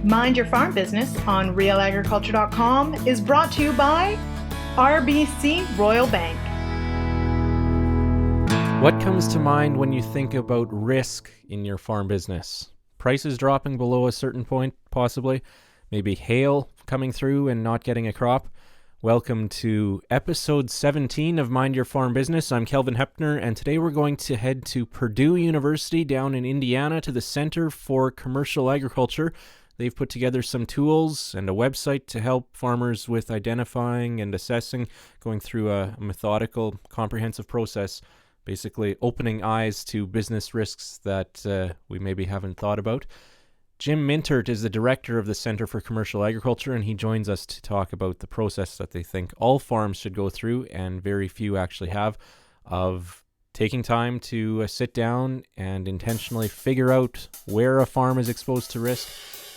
Mind Your Farm Business on RealAgriculture.com is brought to you by RBC Royal Bank. What comes to mind when you think about risk in your farm business? Prices dropping below a certain point, possibly. Maybe hail coming through and not getting a crop. Welcome to episode 17 of Mind Your Farm Business. I'm Kelvin Hepner, and today we're going to head to Purdue University down in Indiana to the Center for Commercial Agriculture. They've put together some tools and a website to help farmers with identifying and assessing, going through a methodical, comprehensive process, basically opening eyes to business risks that we maybe haven't thought about. Jim Mintert is the director of the Center for Commercial Agriculture, and he joins us to talk about the process that they think all farms should go through, and very few actually have, of taking time to sit down and intentionally figure out where a farm is exposed to risk,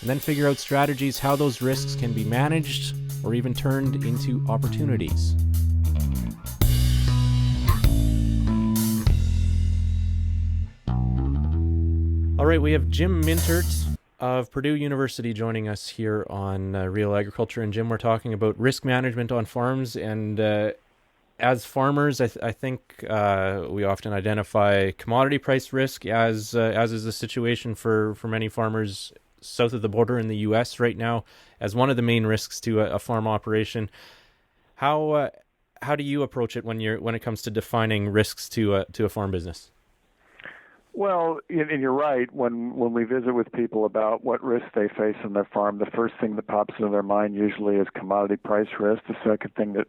and then figure out strategies how those risks can be managed or even turned into opportunities. All right, we have Jim Mintert of Purdue University joining us here on Real Agriculture. And Jim, we're talking about risk management on farms. And as farmers, I think we often identify commodity price risk as is the situation for many farmers south of the border in the U.S. right now as one of the main risks to a farm operation. How do you approach it when it comes to defining risks to a farm business? Well, and you're right. When we visit with people about what risks they face on their farm, the first thing that pops into their mind usually is commodity price risk. The second thing that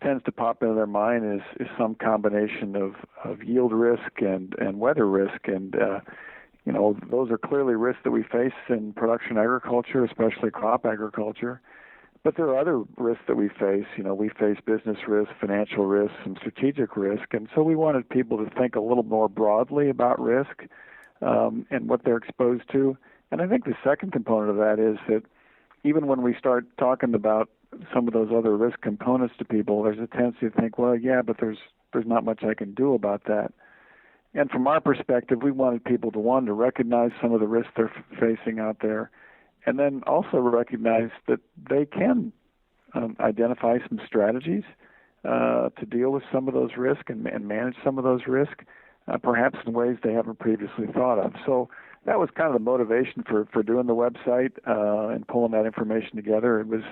tends to pop into their mind is some combination of yield risk and weather risk. And those are clearly risks that we face in production agriculture, especially crop agriculture. But there are other risks that we face. We face business risk, financial risk, and strategic risk. And so we wanted people to think a little more broadly about risk and what they're exposed to. And I think the second component of that is that even when we start talking about some of those other risk components to people, there's a tendency to think, well, yeah, but there's not much I can do about that. And from our perspective, we wanted people to recognize some of the risks they're facing out there, and then also recognize that they can identify some strategies to deal with some of those risks and manage some of those risks, perhaps in ways they haven't previously thought of. So that was kind of the motivation for doing the website and pulling that information together. It was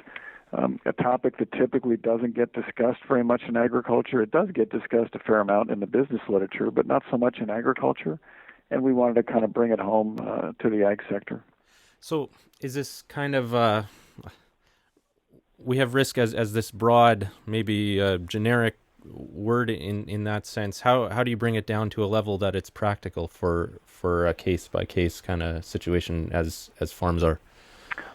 a topic that typically doesn't get discussed very much in agriculture. It does get discussed a fair amount in the business literature, but not so much in agriculture. And we wanted to kind of bring it home to the ag sector. So is this kind of, we have risk as this broad, maybe generic word in that sense. How do you bring it down to a level that it's practical for a case-by-case kind of situation as farms are?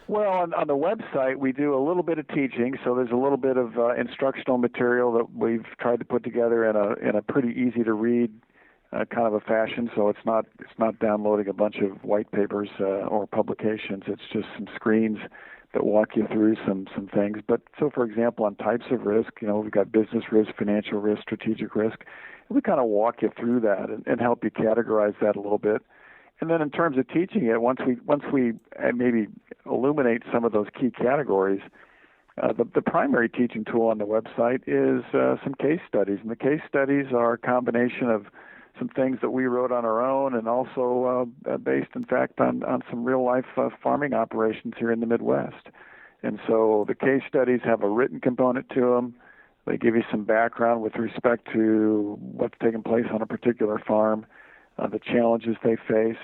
Well, on the website, we do a little bit of teaching, so there's a little bit of instructional material that we've tried to put together in a pretty easy-to-read kind of a fashion, so it's not downloading a bunch of white papers or publications. It's just some screens that walk you through some things. But so, for example, on types of risk, we've got business risk, financial risk, strategic risk. We kind of walk you through that and help you categorize that a little bit. And then in terms of teaching it, once we maybe illuminate some of those key categories, the primary teaching tool on the website is some case studies. And the case studies are a combination of some things that we wrote on our own, and also based, in fact, on some real-life farming operations here in the Midwest. And so the case studies have a written component to them. They give you some background with respect to what's taking place on a particular farm, the challenges they face,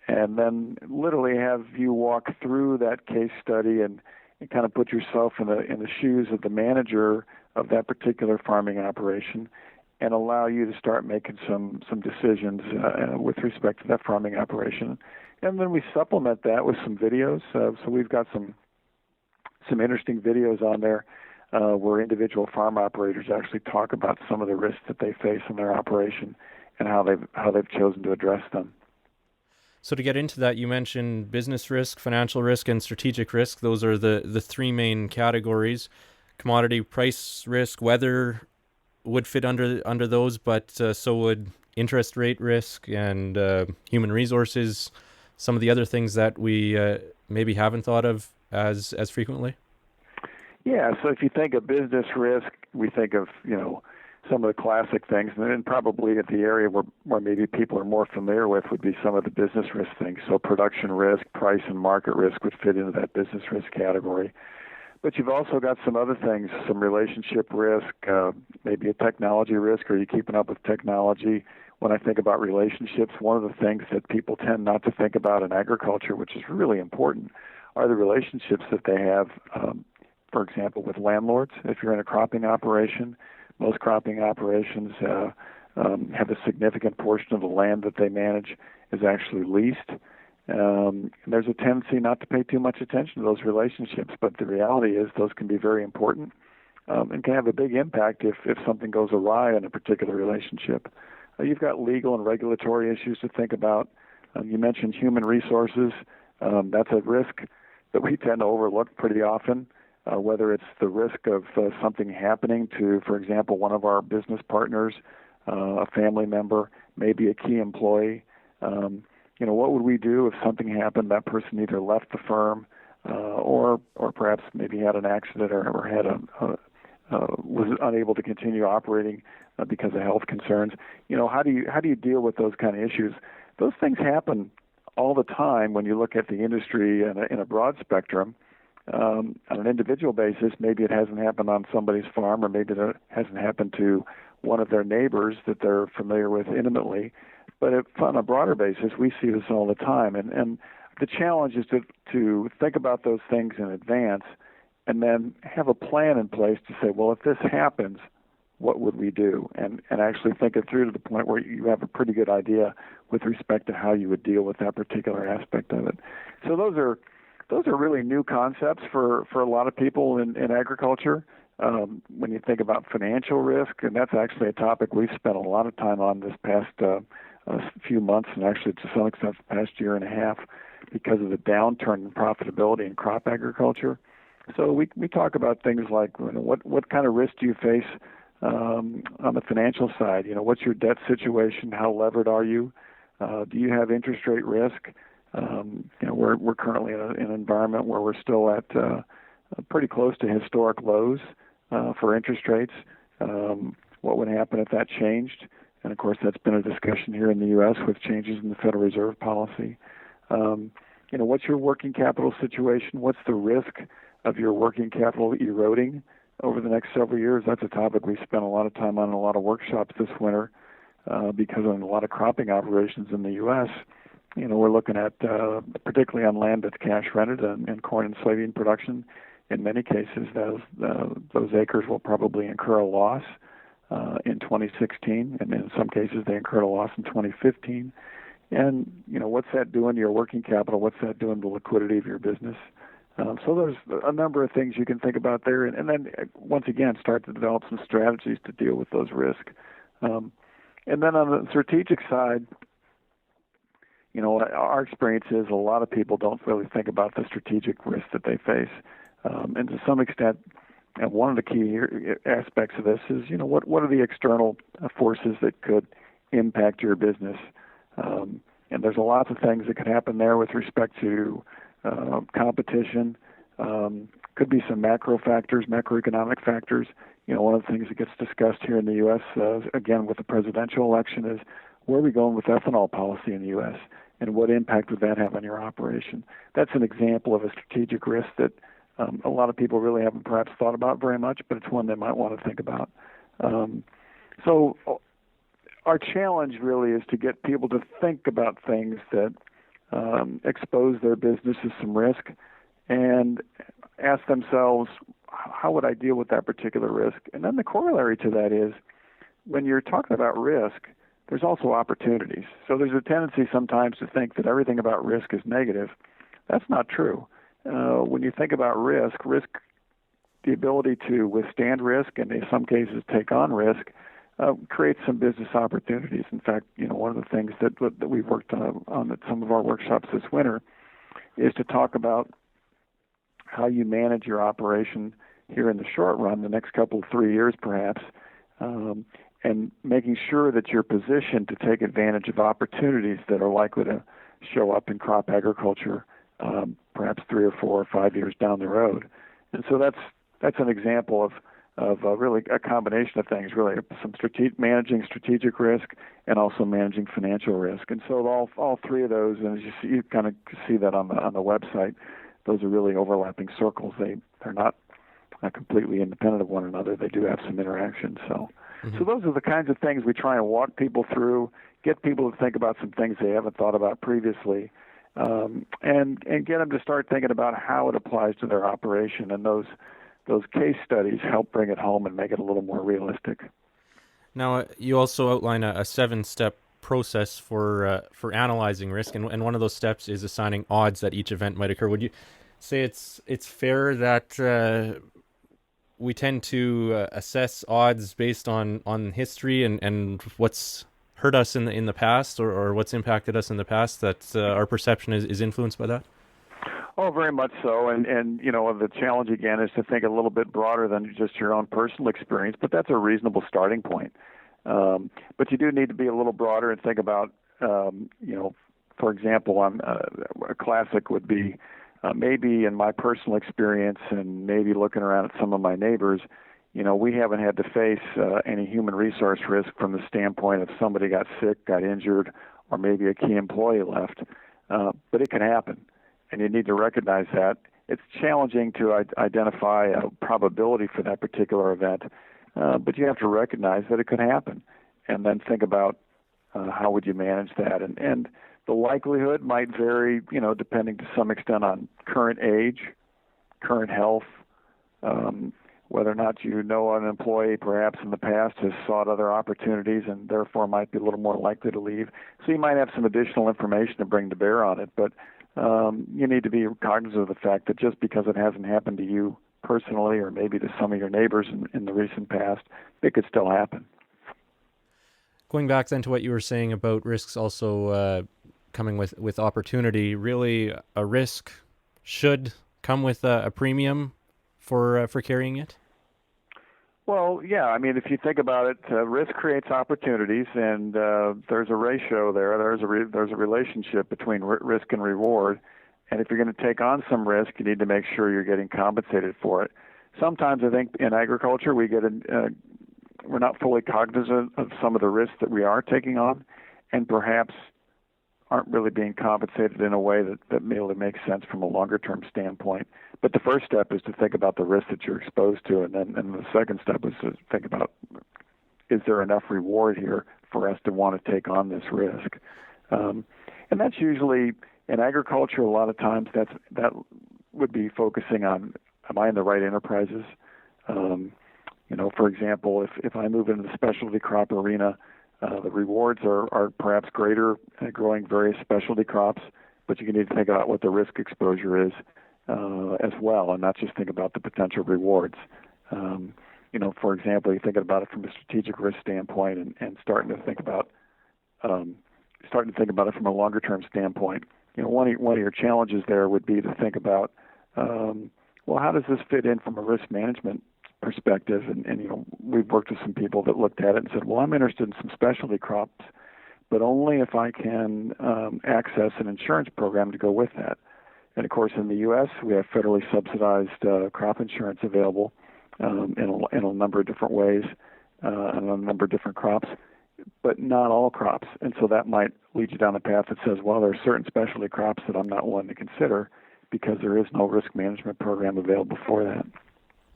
and then literally have you walk through that case study and kind of put yourself in the shoes of the manager of that particular farming operation, and allow you to start making some decisions with respect to that farming operation. And then we supplement that with some videos. So we've got some interesting videos on there where individual farm operators actually talk about some of the risks that they face in their operation and how they've chosen to address them. So to get into that, you mentioned business risk, financial risk, and strategic risk. Those are the three main categories. Commodity price risk, weather would fit under those, but so would interest rate risk and human resources some of the other things that we maybe haven't thought of as frequently? Yeah, so if you think of business risk, we think of, some of the classic things, and then probably at the area where maybe people are more familiar with would be some of the business risk things. So production risk, price and market risk would fit into that business risk category. But you've also got some other things, some relationship risk, maybe a technology risk. Are you keeping up with technology? When I think about relationships, one of the things that people tend not to think about in agriculture, which is really important, are the relationships that they have, for example, with landlords. If you're in a cropping operation, most cropping operations have a significant portion of the land that they manage is actually leased. There's a tendency not to pay too much attention to those relationships, but the reality is those can be very important and can have a big impact if something goes awry in a particular relationship. You've got legal and regulatory issues to think about. You mentioned human resources. That's a risk that we tend to overlook pretty often. Whether it's the risk of something happening to, for example, one of our business partners, a family member, maybe a key employee. What would we do if something happened? That person either left the firm, or perhaps maybe had an accident or had was unable to continue operating because of health concerns. How do you deal with those kind of issues? Those things happen all the time when you look at the industry in a broad spectrum. On an individual basis, maybe it hasn't happened on somebody's farm, or maybe it hasn't happened to one of their neighbors that they're familiar with intimately. But on a broader basis, we see this all the time. And the challenge is to think about those things in advance and then have a plan in place to say, well, if this happens, what would we do? And actually think it through to the point where you have a pretty good idea with respect to how you would deal with that particular aspect of it. So those are really new concepts for a lot of people in agriculture. When you think about financial risk, and that's actually a topic we've spent a lot of time on this past few months, and actually to some extent the past year and a half, because of the downturn in profitability in crop agriculture. So we talk about things like what kind of risk do you face on the financial side? What's your debt situation? How levered are you? Do you have interest rate risk? We're currently in an environment where we're still at pretty close to historic lows for interest rates. What would happen if that changed? And of course, that's been a discussion here in the U.S. with changes in the Federal Reserve policy. What's your working capital situation? What's the risk of your working capital eroding over the next several years? That's a topic we spent a lot of time on in a lot of workshops this winter because in a lot of cropping operations in the U.S., we're looking at, particularly on land that's cash rented and corn and soybean production, in many cases, those acres will probably incur a loss in 2016, and in some cases they incurred a loss in 2015. And, what's that doing to your working capital? What's that doing to the liquidity of your business? So there's a number of things you can think about there, and then, once again, start to develop some strategies to deal with those risks. And then on the strategic side, our experience is a lot of people don't really think about the strategic risks that they face. And to some extent, one of the key aspects of this is, what are the external forces that could impact your business? And there's a lot of things that could happen there with respect to competition. Could be some macro factors, macroeconomic factors. One of the things that gets discussed here in the U.S., again, with the presidential election is, where are we going with ethanol policy in the U.S., and what impact would that have on your operation? That's an example of a strategic risk that a lot of people really haven't perhaps thought about very much, but it's one they might want to think about. So our challenge really is to get people to think about things that expose their business to some risk and ask themselves, how would I deal with that particular risk? And then the corollary to that is, when you're talking about risk, there's also opportunities. So there's a tendency sometimes to think that everything about risk is negative. That's not true. When you think about risk, the ability to withstand risk and in some cases take on risk, creates some business opportunities. In fact, one of the things that we've worked on at some of our workshops this winter is to talk about how you manage your operation here in the short run, the next couple of 3 years perhaps, and making sure that you're positioned to take advantage of opportunities that are likely to show up in crop agriculture perhaps 3 or 4 or 5 years down the road. And so that's an example of really a combination of things, really some managing strategic risk and also managing financial risk. And so all three of those, and as you kind of see that on the website, those are really overlapping circles. They're not completely independent of one another. They do have some interaction. So those are the kinds of things we try and walk people through, get people to think about some things they haven't thought about previously, and get them to start thinking about how it applies to their operation. And those case studies help bring it home and make it a little more realistic. Now, you also outline a 7-step process for analyzing risk, and one of those steps is assigning odds that each event might occur. Would you say it's fair that we tend to assess odds based on history and what's hurt us in the past or what's impacted us in the past, that our perception is influenced by that? Oh, very much so. And the challenge, again, is to think a little bit broader than just your own personal experience, but that's a reasonable starting point. But you do need to be a little broader and think about, for example, a classic would be maybe in my personal experience and maybe looking around at some of my neighbors, we haven't had to face any human resource risk from the standpoint of somebody got sick, got injured, or maybe a key employee left. But it can happen. And you need to recognize that. It's challenging to identify a probability for that particular event, but you have to recognize that it could happen, and then think about how would you manage that. And the likelihood might vary, depending to some extent on current age, current health, whether or not an employee perhaps in the past has sought other opportunities and therefore might be a little more likely to leave. So you might have some additional information to bring to bear on it, but you need to be cognizant of the fact that just because it hasn't happened to you personally or maybe to some of your neighbors in the recent past, it could still happen. Going back then to what you were saying about risks also coming with opportunity, really a risk should come with a premium for carrying it? Well, yeah. I mean, if you think about it, risk creates opportunities, and there's a ratio there. There's a relationship between risk and reward. And if you're going to take on some risk, you need to make sure you're getting compensated for it. Sometimes I think in agriculture we're not fully cognizant of some of the risks that we are taking on, and perhaps aren't really being compensated in a way that really makes sense from a longer-term standpoint. But the first step is to think about the risk that you're exposed to, and the second step is to think about, is there enough reward here for us to want to take on this risk? And that's usually, in agriculture, a lot of times that would be focusing on, am I in the right enterprises? For example, if I move into the specialty crop arena, the rewards are perhaps greater growing various specialty crops, but you need to think about what the risk exposure is as well, and not just think about the potential rewards. For example, you're thinking about it from a strategic risk standpoint and starting to think about it from a longer term standpoint. One of your challenges there would be to think about, how does this fit in from a risk management perspective? And we've worked with some people that looked at it and said, well, I'm interested in some specialty crops, but only if I can access an insurance program to go with that. And of course, in the U.S., we have federally subsidized crop insurance available in a number of different ways on a number of different crops, but not all crops. And so that might lead you down a path that says, well, there are certain specialty crops that I'm not willing to consider because there is no risk management program available for that.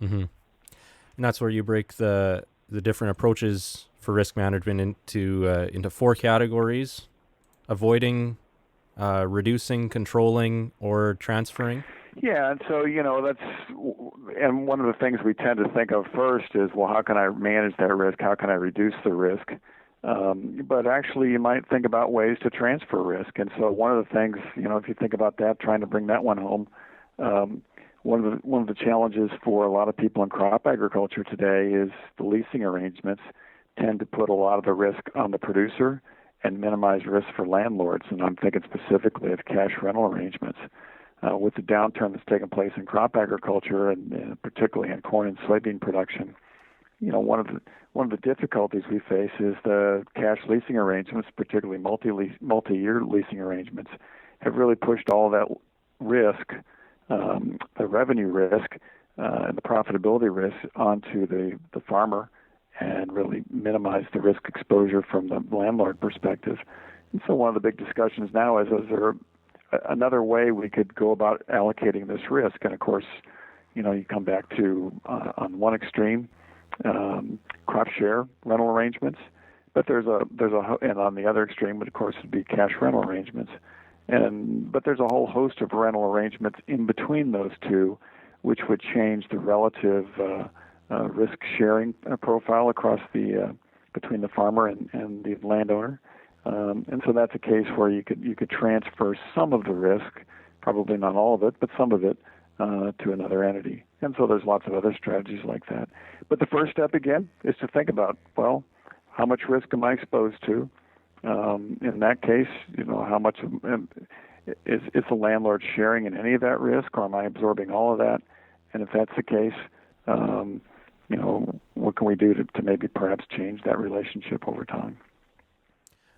Mm-hmm. And that's where you break the different approaches for risk management into 4 categories: avoiding, reducing, controlling, or transferring. Yeah, and so and one of the things we tend to think of first is, well, how can I manage that risk? How can I reduce the risk? But actually, you might think about ways to transfer risk. And so one of the things, if you think about that, trying to bring that one home. One of the challenges for a lot of people in crop agriculture today is the leasing arrangements tend to put a lot of the risk on the producer and minimize risk for landlords. And I'm thinking specifically of cash rental arrangements. With the downturn that's taken place in crop agriculture and particularly in corn and soybean production, one of the difficulties we face is the cash leasing arrangements, particularly multi-year leasing arrangements, have really pushed all that risk, the revenue risk, and the profitability risk onto the farmer, and really minimize the risk exposure from the landlord perspective. And so one of the big discussions now is there another way we could go about allocating this risk? And of course, you come back to on one extreme, crop share rental arrangements, but there's a and on the other extreme, of course, would be cash rental arrangements. But there's a whole host of rental arrangements in between those two, which would change the relative risk sharing profile across between the farmer and the landowner. And so that's a case where you could transfer some of the risk, probably not all of it, but some of it, to another entity. And so there's lots of other strategies like that. But the first step, again, is to think about, well, how much risk am I exposed to? In that case, how much is the landlord sharing in any of that risk, or am I absorbing all of that? And if that's the case, what can we do to maybe perhaps change that relationship over time?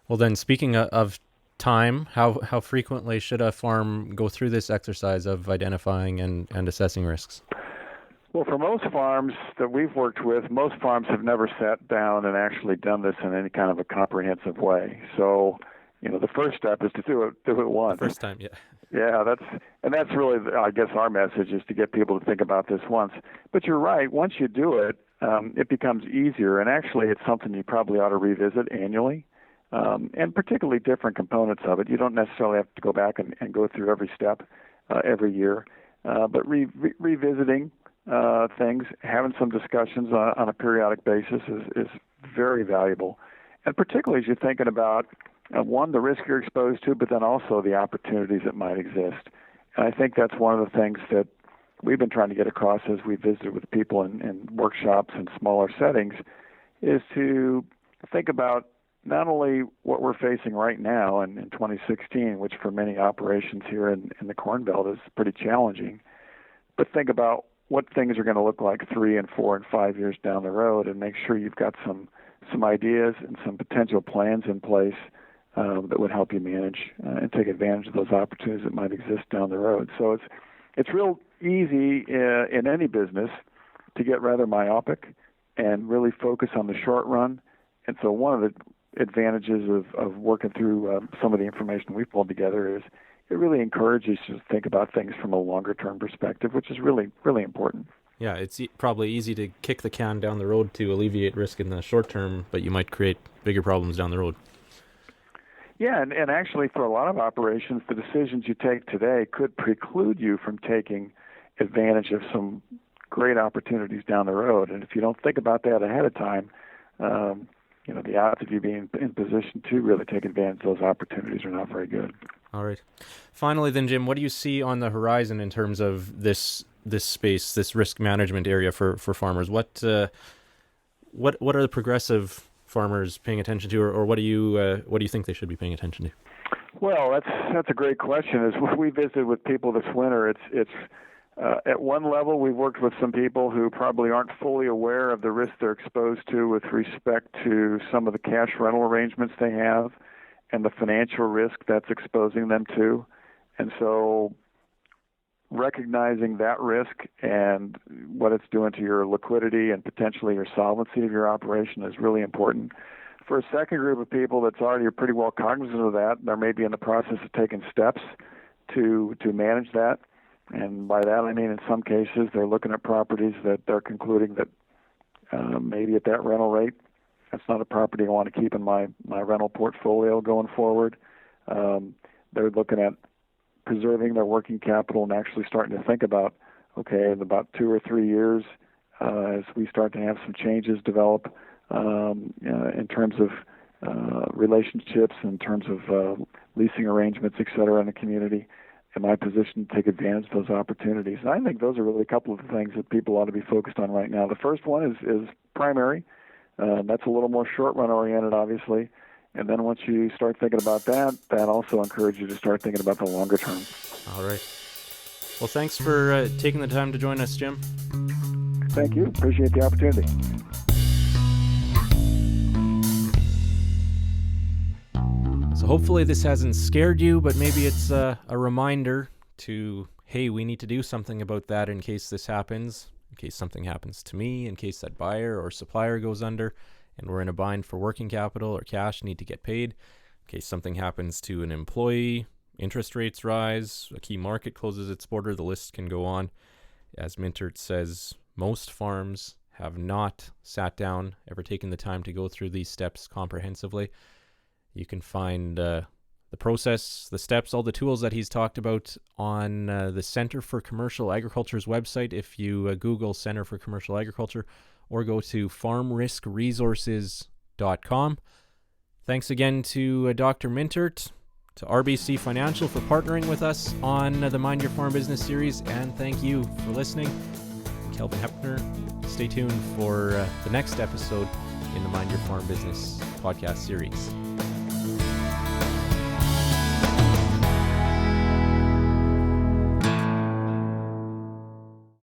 Well, then, speaking of time, how frequently should a farm go through this exercise of identifying and assessing risks? Well, for most farms that we've worked with, most farms have never sat down and actually done this in any kind of a comprehensive way. So, the first step is to do it once. First time, yeah. Yeah, that's really, I guess, our message is to get people to think about this once. But you're right. Once you do it, it becomes easier, and actually, it's something you probably ought to revisit annually. And particularly different components of it. You don't necessarily have to go back and go through every step every year, but revisiting things, having some discussions on a periodic basis is very valuable. And particularly as you're thinking about, one, the risk you're exposed to, but then also the opportunities that might exist. And I think that's one of the things that we've been trying to get across as we visited with people in workshops and smaller settings, is to think about not only what we're facing right now in 2016, which for many operations here in the Corn Belt is pretty challenging, but think about what things are going to look like 3 and 4 and 5 years down the road, and make sure you've got some ideas and some potential plans in place that would help you manage and take advantage of those opportunities that might exist down the road. So it's real easy in any business to get rather myopic and really focus on the short run. And so one of the advantages of working through some of the information we've pulled together is it really encourages you to think about things from a longer-term perspective, which is really, really important. Yeah, it's probably easy to kick the can down the road to alleviate risk in the short term, but you might create bigger problems down the road. Yeah, and actually for a lot of operations, the decisions you take today could preclude you from taking advantage of some great opportunities down the road. And if you don't think about that ahead of time, the odds of you being in position to really take advantage of those opportunities are not very good. All right. Finally, then, Jim, what do you see on the horizon in terms of this space, this risk management area for farmers? What are the progressive farmers paying attention to, or what do you think they should be paying attention to? Well, that's a great question. As we visited with people this winter, it's at one level, we've worked with some people who probably aren't fully aware of the risk they're exposed to with respect to some of the cash rental arrangements they have and the financial risk that's exposing them to. And so recognizing that risk and what it's doing to your liquidity and potentially your solvency of your operation is really important. For a second group of people that's already pretty well cognizant of that, they're maybe in the process of taking steps to manage that. And by that, I mean, in some cases, they're looking at properties that they're concluding that maybe at that rental rate, that's not a property I want to keep in my rental portfolio going forward. They're looking at preserving their working capital and actually starting to think about, okay, in about 2 or 3 years, as we start to have some changes develop in terms of relationships, in terms of leasing arrangements, et cetera, in the community, am I positioned to take advantage of those opportunities? And I think those are really a couple of the things that people ought to be focused on right now. The first one is primary. That's a little more short-run oriented, obviously. And then once you start thinking about that also encourages you to start thinking about the longer term. All right. Well, thanks for taking the time to join us, Jim. Thank you. Appreciate the opportunity. So hopefully this hasn't scared you, but maybe it's a reminder to, hey, we need to do something about that in case this happens, in case something happens to me, in case that buyer or supplier goes under and we're in a bind for working capital or cash, need to get paid, in case something happens to an employee, interest rates rise, a key market closes its border, the list can go on. As Mintert says, most farms have not sat down, ever taken the time to go through these steps comprehensively. You can find the process, the steps, all the tools that he's talked about on the Center for Commercial Agriculture's website. If you Google Center for Commercial Agriculture or go to farmriskresources.com. Thanks again to Dr. Mintert, to RBC Financial for partnering with us on the Mind Your Farm Business series, and thank you for listening. Kelvin Hepner, stay tuned for the next episode in the Mind Your Farm Business podcast series.